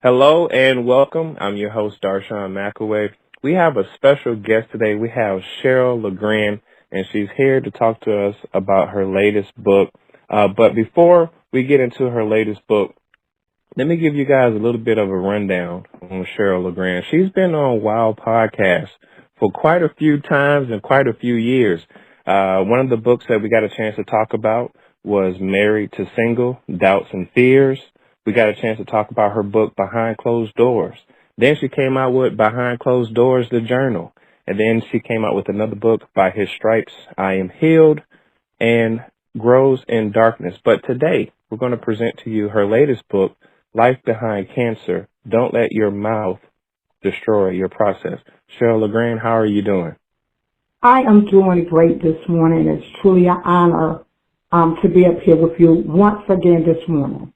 Hello and welcome. I'm your host, Darshawn McAway. We have a special guest today. We have Cheryl LeGrand, and she's here to talk to us about her latest book. But before we get into her latest book, let me give you guys a little bit of a rundown on Cheryl LeGrand. She's been on Wild Podcasts for quite a few times and quite a few years. One of the books that we got a chance to talk about was Married to Single, Doubts and Fears. We got a chance to talk about her book, Behind Closed Doors. Then she came out with Behind Closed Doors, the journal. And then she came out with another book, By His Stripes, I Am Healed, and Grows in Darkness. But today, we're going to present to you her latest book, Life Behind Cancer. Don't let your mouth destroy your process. Cheryl LeGrand, how are you doing? I am doing great this morning. It's truly an honor to be up here with you once again this morning.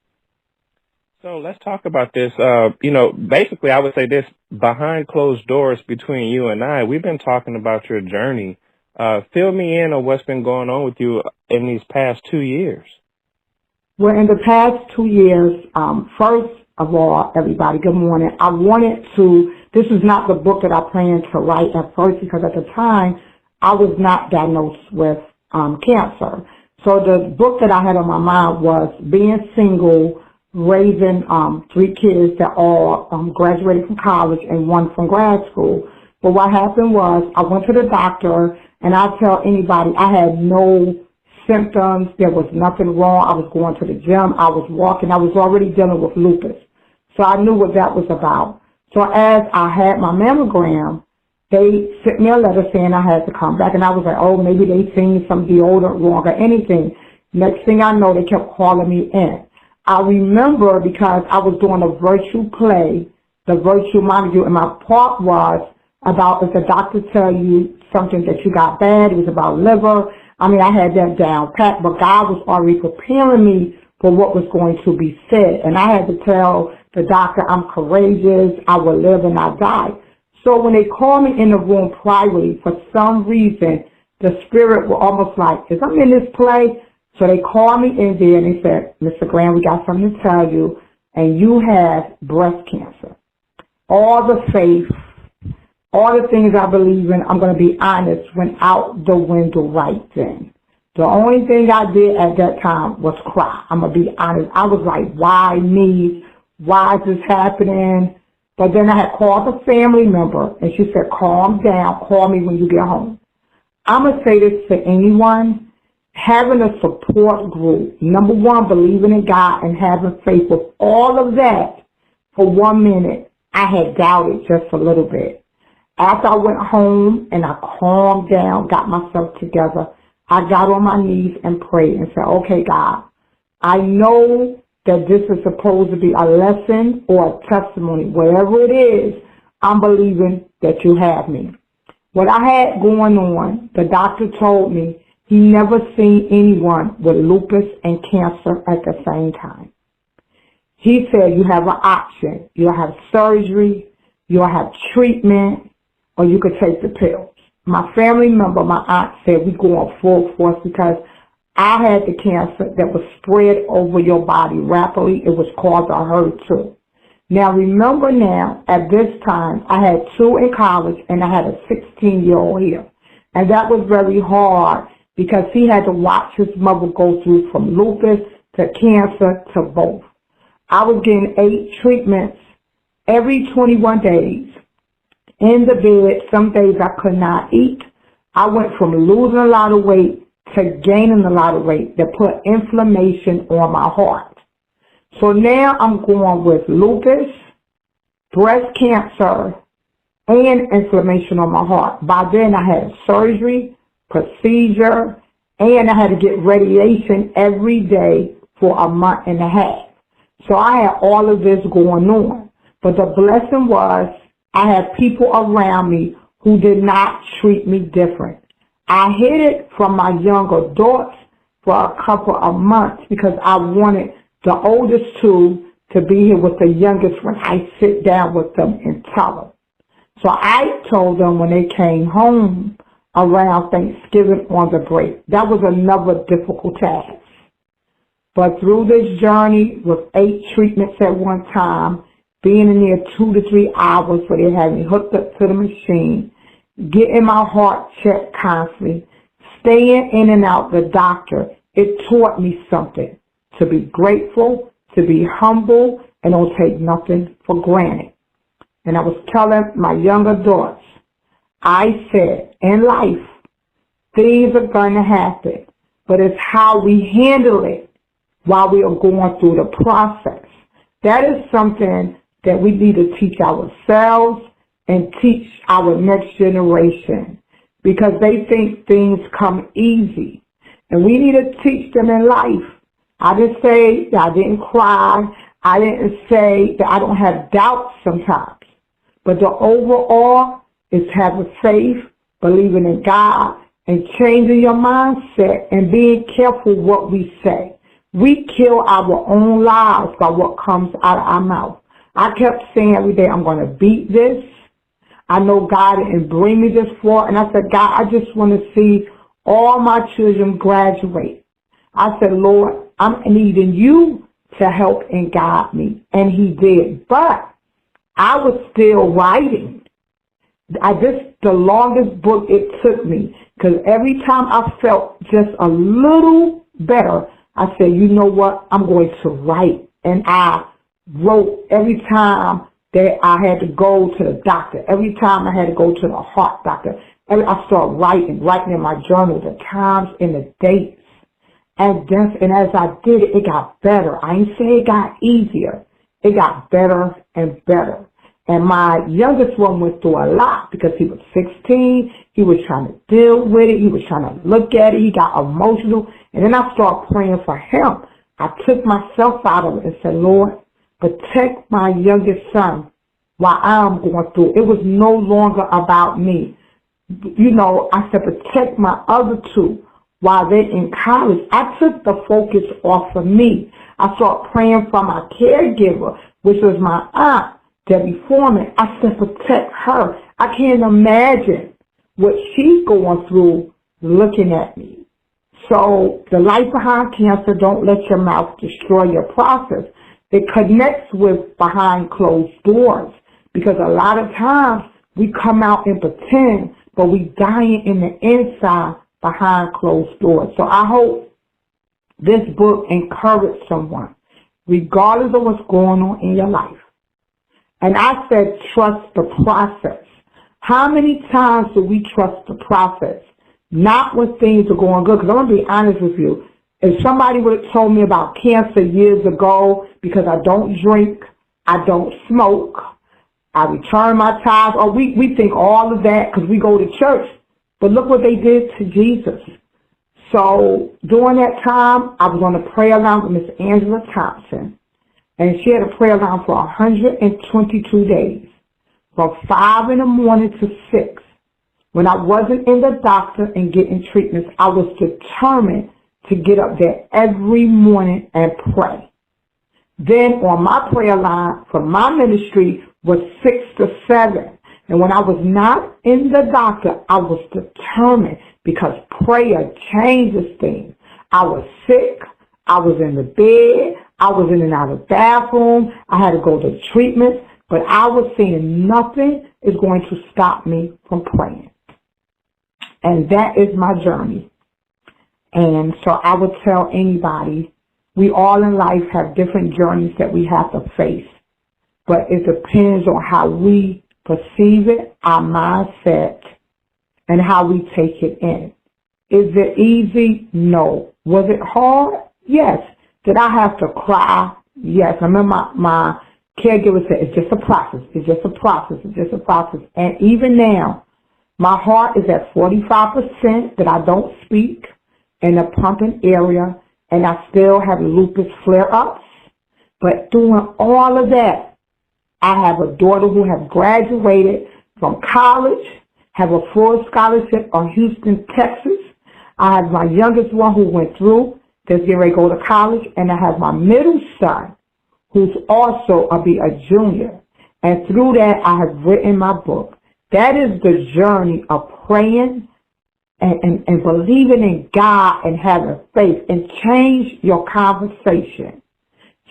So let's talk about this. Basically, I would say this, behind closed doors between you and I, we've been talking about your journey. Fill me in on what's been going on with you in these past 2 years. Well, in the past 2 years, first of all, everybody, good morning. This is not the book that I planned to write at first because at the time, I was not diagnosed with cancer. So the book that I had on my mind was being single, raising 3 kids that all graduated from college and 1 from grad school. But what happened was I went to the doctor, and I tell anybody I had no symptoms. There was nothing wrong. I was going to the gym. I was walking. I was already dealing with lupus. So I knew what that was about. So as I had my mammogram, they sent me a letter saying I had to come back. And I was like, oh, maybe they seen some deodorant wrong or anything. Next thing I know, they kept calling me in. I remember because I was doing a virtual play, the virtual monitor, and my part was about if the doctor tell you something that you got bad, it was about liver. I mean, I had that down pat, but God was already preparing me for what was going to be said. And I had to tell the doctor I'm courageous, I will live and not die. So when they called me in the room privately, for some reason, the spirit was almost like, is I'm in this play? So they called me in there and they said, Mr. Graham, we got something to tell you, and you have breast cancer. All the faith, all the things I believe in, I'm going to be honest, went out the window right then. The only thing I did at that time was cry. I'm going to be honest. I was like, why me? Why is this happening? But then I had called a family member, and she said, calm down, call me when you get home. I'm going to say this to anyone. Having a support group, number one, believing in God and having faith with all of that, for 1 minute, I had doubted just a little bit. After I went home and I calmed down, got myself together, I got on my knees and prayed and said, okay, God, I know that this is supposed to be a lesson or a testimony. Whatever it is, I'm believing that you have me. What I had going on, the doctor told me he never seen anyone with lupus and cancer at the same time. He said you have an option. You'll have surgery, you'll have treatment, or you could take the pills. My family member, my aunt, said we go on full force because I had the cancer that was spread over your body rapidly. It was called a HER2. Now, remember now, at this time, I had 2 in college and I had a 16-year-old here. And that was very hard because he had to watch his mother go through from lupus to cancer to both. I was getting 8 treatments every 21 days. In the bed, some days I could not eat. I went from losing a lot of weight to gaining a lot of weight that put inflammation on my heart. So now I'm going with lupus, breast cancer, and inflammation on my heart. By then I had surgery, procedure, and I had to get radiation every day for a month and a half. So I had all of this going on. But the blessing was I had people around me who did not treat me different. I hid it from my young adults for a couple of months because I wanted the oldest 2 to be here with the youngest when I sit down with them and tell them. So I told them when they came home around Thanksgiving on the break. That was another difficult task. But through this journey with 8 treatments at one time, being in there 2 to 3 hours where they had me hooked up to the machine, getting my heart checked constantly, staying in and out the doctor. It taught me something, to be grateful, to be humble, and don't take nothing for granted. And I was telling my younger daughters, I said, in life, things are going to happen, but it's how we handle it while we are going through the process. That is something that we need to teach ourselves and teach our next generation, because they think things come easy. And we need to teach them in life. I didn't say that I didn't cry. I didn't say that I don't have doubts sometimes. But the overall is having faith, believing in God, and changing your mindset and being careful what we say. We kill our own lives by what comes out of our mouth. I kept saying every day, I'm going to beat this. I know God didn't bring me this far. And I said, God, I just want to see all my children graduate. I said, Lord, I'm needing you to help and guide me. And he did. But I was still writing. The longest book it took me, because every time I felt just a little better, I said, you know what, I'm going to write. And I wrote every time that I had to go to the doctor, every time I had to go to the heart doctor. I started writing in my journal the times and the dates. And as I did it, it got better. I ain't say it got easier. It got better and better. And my youngest one went through a lot because he was 16. He was trying to deal with it. He was trying to look at it. He got emotional. And then I started praying for him. I took myself out of it and said, Lord, protect my youngest son while I'm going through. It was no longer about me. You know, I said, protect my other two while they're in college. I took the focus off of me. I started praying for my caregiver, which was my aunt, Debbie Foreman. I said, protect her. I can't imagine what she's going through looking at me. So the life behind cancer, don't let your mouth destroy your process. It connects with behind closed doors, because a lot of times we come out and pretend, but we dying in the inside behind closed doors. So I hope this book encouraged someone, regardless of what's going on in your life. And I said, trust the process. How many times do we trust the process? Not when things are going good. Because I'm going to be honest with you. If somebody would have told me about cancer years ago, because I don't drink, I don't smoke, I return my tithes, or we think all of that because we go to church. But look what they did to Jesus. So during that time, I was on a prayer line with Miss Angela Thompson. And she had a prayer line for 122 days, from 5 in the morning to 6. When I wasn't in the doctor and getting treatments, I was determined to get up there every morning and pray. Then on my prayer line for my ministry was 6 to 7. And when I was not in the doctor, I was determined, because prayer changes things. I was sick. I was in the bed. I was in and out of the bathroom. I had to go to treatments. But I was saying nothing is going to stop me from praying. And that is my journey. And so I would tell anybody, we all in life have different journeys that we have to face. But it depends on how we perceive it, our mindset, and how we take it in. Is it easy? No. Was it hard? Yes. Did I have to cry? Yes. I remember my caregiver said, it's just a process. It's just a process. It's just a process. And even now, my heart is at 45% that I don't speak in the pumping area, and I still have lupus flare-ups. But doing all of that, I have a daughter who has graduated from college, have a full scholarship on Houston, Texas. I have my youngest one who went through, that's getting ready to go to college, and I have my middle son, who's also a junior. And through that, I have written my book. That is the journey of praying and believing in God and having faith, and change your conversation.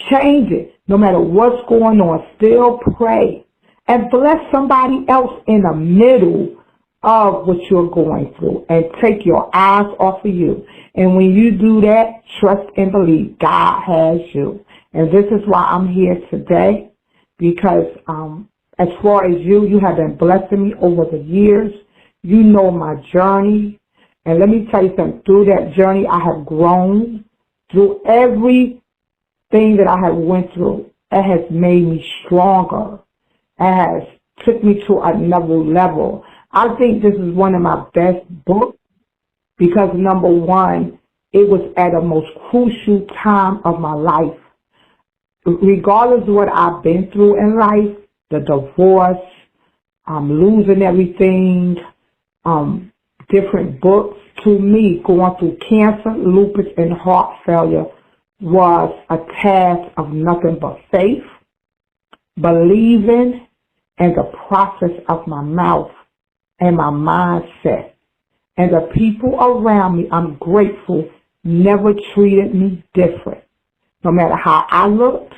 Change it. no matter what's going on, still pray and bless somebody else in the middle of what you're going through, and take your eyes off of you. And when you do that, trust and believe God has you. And this is why I'm here today, because as far as you have been blessing me over the years. You know my journey. And let me tell you something, through that journey I have grown. Through everything that I have went through, it has made me stronger. It has took me to another level. I think this is one of my best books because, number one, it was at a most crucial time of my life. Regardless of what I've been through in life, the divorce, losing everything, different books, to me, going through cancer, lupus, and heart failure was a task of nothing but faith, believing, and the process of my mouth and my mindset. And the people around me, I'm grateful, never treated me different. No matter how I looked,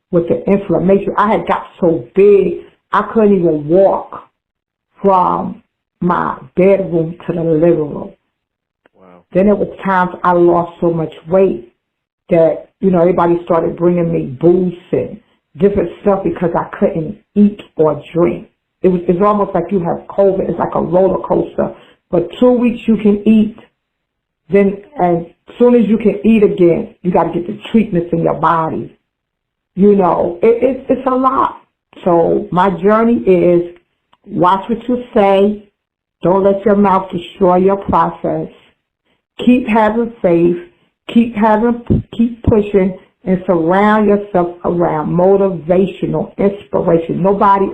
with the inflammation, I had got so big, I couldn't even walk from my bedroom to the living room. Wow. Then there was times I lost so much weight that, everybody started bringing me booze and different stuff because I couldn't eat or drink. It's almost like you have COVID. It's like a roller coaster. For 2 weeks you can eat. Then as soon as you can eat again, you got to get the treatments in your body. It's a lot. So my journey is watch what you say. Don't let your mouth destroy your process. Keep having faith. Keep pushing, and surround yourself around motivational inspiration. Nobody,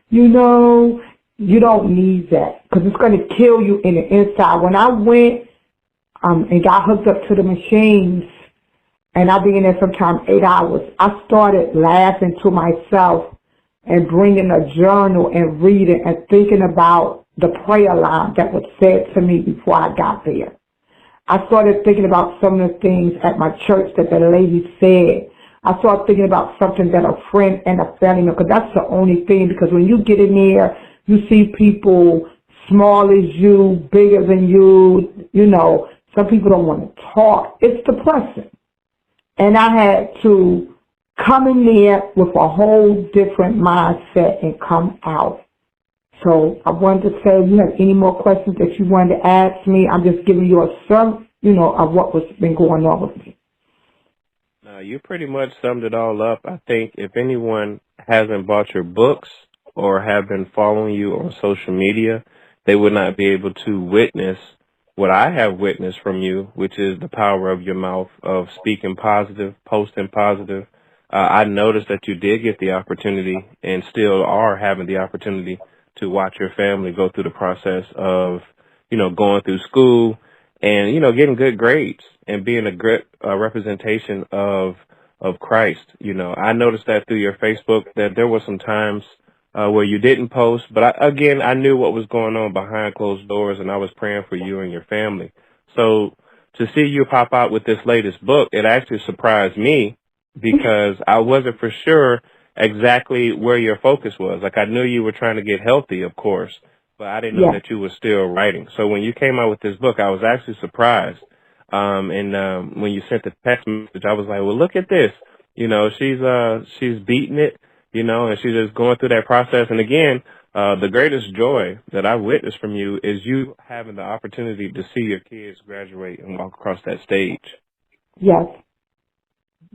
you don't need that because it's going to kill you in the inside. When I went and got hooked up to the machines, and I've been in there sometimes 8 hours, I started laughing to myself and bringing a journal and reading and thinking about the prayer line that was said to me before I got there. I started thinking about some of the things at my church that the lady said. I started thinking about something that a friend and a family member, because that's the only thing, because when you get in there, you see people small as you, bigger than you, some people don't want to talk. It's depressing. And I had to come in there with a whole different mindset and come out. So I wanted to say, if you have any more questions that you wanted to ask me, I'm just giving you a sum, of what was been going on with me. You pretty much summed it all up. I think if anyone hasn't bought your books or have been following you on social media, they would not be able to witness what I have witnessed from you, which is the power of your mouth, of speaking positive, posting positive. I noticed that you did get the opportunity and still are having the opportunity to watch your family go through the process of, going through school and, getting good grades and being a great representation of Christ. I noticed that through your Facebook that there were some times where you didn't post, but I knew what was going on behind closed doors, and I was praying for you and your family. So to see you pop out with this latest book, it actually surprised me because I wasn't for sure exactly where your focus was. Like, I knew you were trying to get healthy, of course, but I didn't know that you were still writing. So when you came out with this book, I was actually surprised. And when you sent the text message, I was like, well, look at this. She's beating it. And she's just going through that process. And again, the greatest joy that I witnessed from you is you having the opportunity to see your kids graduate and walk across that stage. Yes.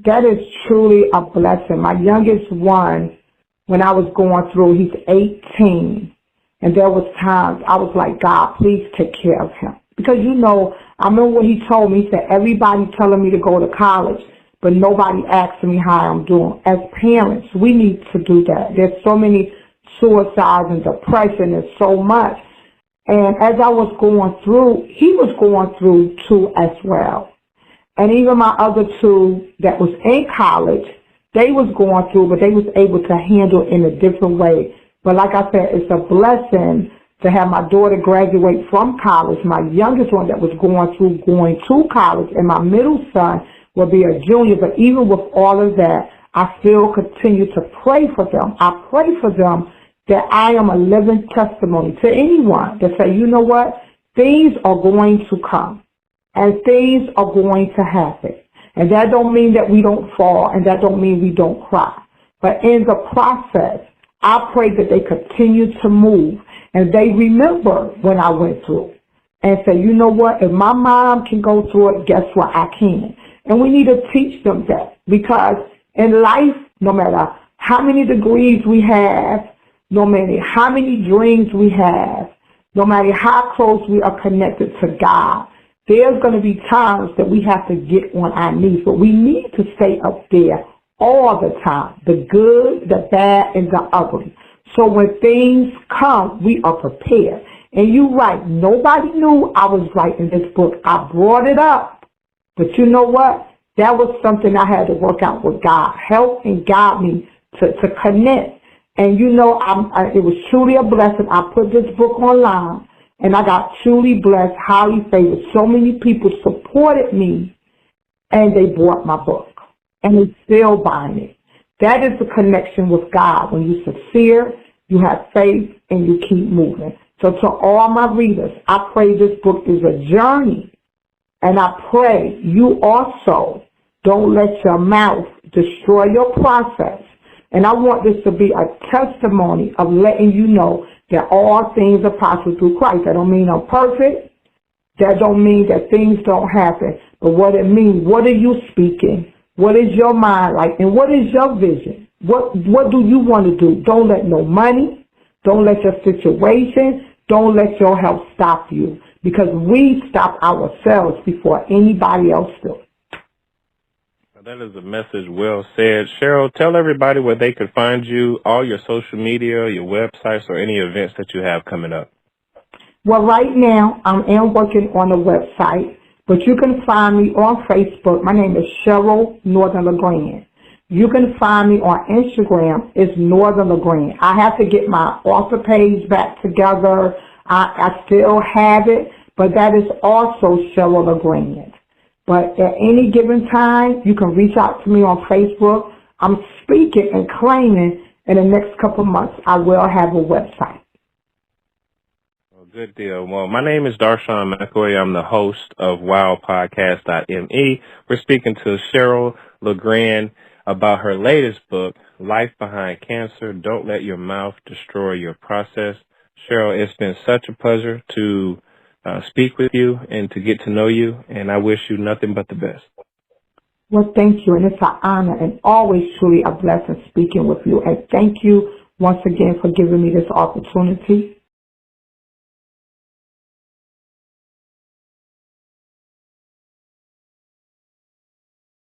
That is truly a blessing. My youngest one, when I was going through, he's 18. And there was times I was like, God, please take care of him. Because, I remember what he told me. He said, everybody telling me to go to college, but nobody asking me how I'm doing. As parents, we need to do that. There's so many suicides and depression and so much. And as I was going through, he was going through too as well. And even my other two that was in college, they was going through, but they was able to handle it in a different way. But like I said, it's a blessing to have my daughter graduate from college, my youngest one that was going to college, and my middle son will be a junior. But even with all of that, I still continue to pray for them. I pray for them that I am a living testimony to anyone that say, you know what, things are going to come and things are going to happen. And that don't mean that we don't fall, and that don't mean we don't cry. But in the process, I pray that they continue to move and they remember when I went through and say, you know what, if my mom can go through it, guess what, I can. And we need to teach them that, because in life, no matter how many degrees we have, no matter how many dreams we have, no matter how close we are connected to God, there's going to be times that we have to get on our knees, but we need to stay up there all the time, the good, the bad, and the ugly. So when things come, we are prepared. And you're right, nobody knew I was writing this book. I brought it up, but you know what? That was something I had to work out with God. Help and guide me to connect. And you know, it was truly a blessing. I put this book online, and I got truly blessed, highly favored. So many people supported me, and they bought my book, and they're still buying it. That is the connection with God. When you're sincere, you have faith, and you keep moving. So to all my readers, I pray this book is a journey, and I pray you also don't let your mouth destroy your process. And I want this to be a testimony of letting you know that all things are possible through Christ. That don't mean I'm perfect. That don't mean that things don't happen. But what it means, what are you speaking? What is your mind like? And what is your vision? What do you want to do? Don't let no money, don't let your situation, don't let your health stop you. Because we stop ourselves before anybody else does. That is a message well said. Cheryl, tell everybody where they could find you, all your social media, your websites, or any events that you have coming up. Well, right now, I am working on a website, but you can find me on Facebook. My name is Cheryl Northern LeGrand. You can find me on Instagram. It's Northern LeGrand. I have to get my author page back together. I still have it, but that is also Cheryl LeGrand. But at any given time, you can reach out to me on Facebook. I'm speaking and claiming in the next couple of months I will have a website. Well, good deal. Well, my name is Darshawn McAway. I'm the host of wildpodcast.me. We're speaking to Cheryl LeGrand about her latest book, Life Behind Cancer. Don't let your mouth destroy your process. Cheryl, it's been such a pleasure to speak with you and to get to know you, and I wish you nothing but the best. Well, thank you, and it's an honor and always truly a blessing speaking with you. And thank you once again for giving me this opportunity.